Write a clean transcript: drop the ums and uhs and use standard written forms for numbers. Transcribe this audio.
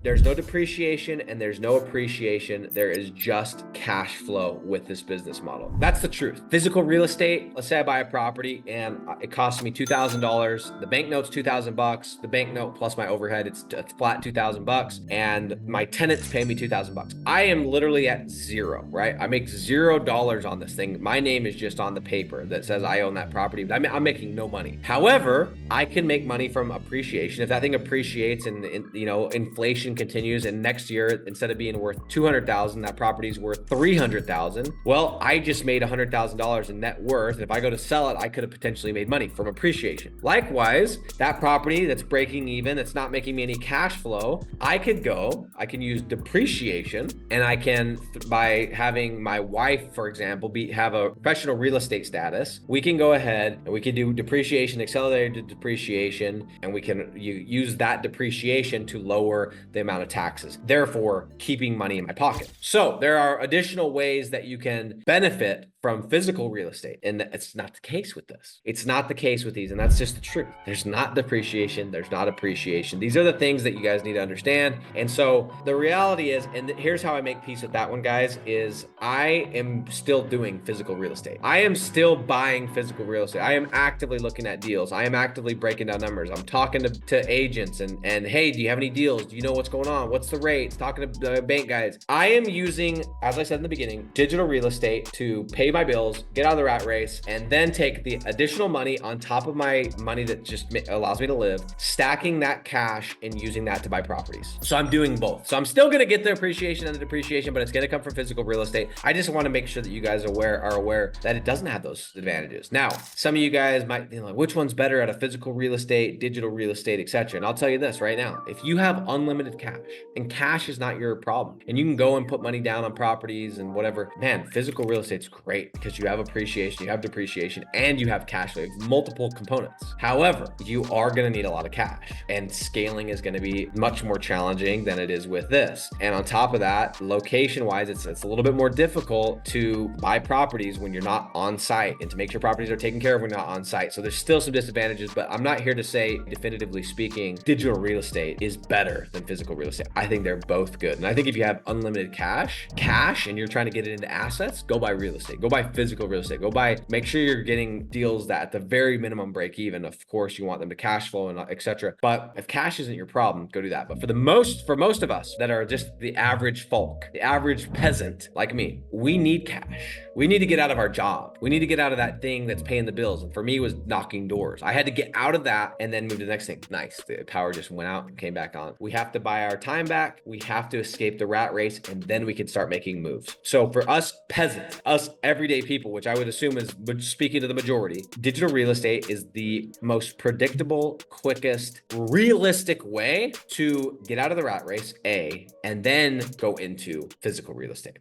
There's no depreciation and there's no appreciation. There is just cash flow with this business model. That's the truth. Physical real estate, let's say I buy a property and it costs me $2,000. The bank note's $2,000. The bank note plus my overhead, it's flat $2,000. And my tenants pay me $2,000. I am literally at zero, right? I make $0 on this thing. My name is just on the paper that says I own that property. But I'm making no money. However, I can make money from appreciation. If that thing appreciates and inflation continues, and next year, instead of being worth 200,000, that property is worth 300,000. Well, I just made $100,000 in net worth. And if I go to sell it, I could have potentially made money from appreciation. Likewise, that property that's breaking even, that's not making me any cash flow, I can use depreciation, and I can, by having my wife, for example, have a professional real estate status, we can go ahead and we can do depreciation, accelerated depreciation, and we can use that depreciation to lower the amount of taxes, therefore keeping money in my pocket. So there are additional ways that you can benefit from physical real estate. And it's not the case with this. It's not the case with these. And that's just the truth. There's not depreciation. There's not appreciation. These are the things that you guys need to understand. And so the reality is, and here's how I make peace with that one, guys, is I am still doing physical real estate. I am still buying physical real estate. I am actively looking at deals. I am actively breaking down numbers. I'm talking to agents and hey, do you have any deals? Do you know what's going on? What's the rates? Talking to bank guys. I am using, as I said in the beginning, digital real estate to pay my bills, get out of the rat race, and then take the additional money on top of my money that just allows me to live, stacking that cash and using that to buy properties. So I'm doing both. So I'm still going to get the appreciation and the depreciation, but it's going to come from physical real estate. I just want to make sure that you guys are aware that it doesn't have those advantages. Now, some of you guys might be like, which one's better out of physical real estate, digital real estate, etc. And I'll tell you this right now, if you have unlimited cash and cash is not your problem and you can go and put money down on properties and whatever, man, physical real estate's great because you have appreciation, you have depreciation, and you have cash flow, multiple components. However, you are going to need a lot of cash, and scaling is going to be much more challenging than it is with this. And on top of that, location wise, it's a little bit more difficult to buy properties when you're not on site and to make sure properties are taken care of when you're not on site. So there's still some disadvantages, but I'm not here to say, definitively speaking, digital real estate is better than physical real estate. I think they're both good. And I think if you have unlimited cash, and you're trying to get it into assets, go buy real estate, go buy physical real estate, make sure you're getting deals that at the very minimum break even. Of course, you want them to cash flow and etc. But if cash isn't your problem, go do that. But for most of us that are just the average folk, the average peasant like me, we need cash. We need to get out of our job. We need to get out of that thing that's paying the bills. And for me, it was knocking doors. I had to get out of that and then move to the next thing. Nice. The power just went out and came back on. We have to buy our time back. We have to escape the rat race, and then we can start making moves. So for us peasants, us everyday people, which I would assume is speaking to the majority, digital real estate is the most predictable, quickest, realistic way to get out of the rat race, and then go into physical real estate.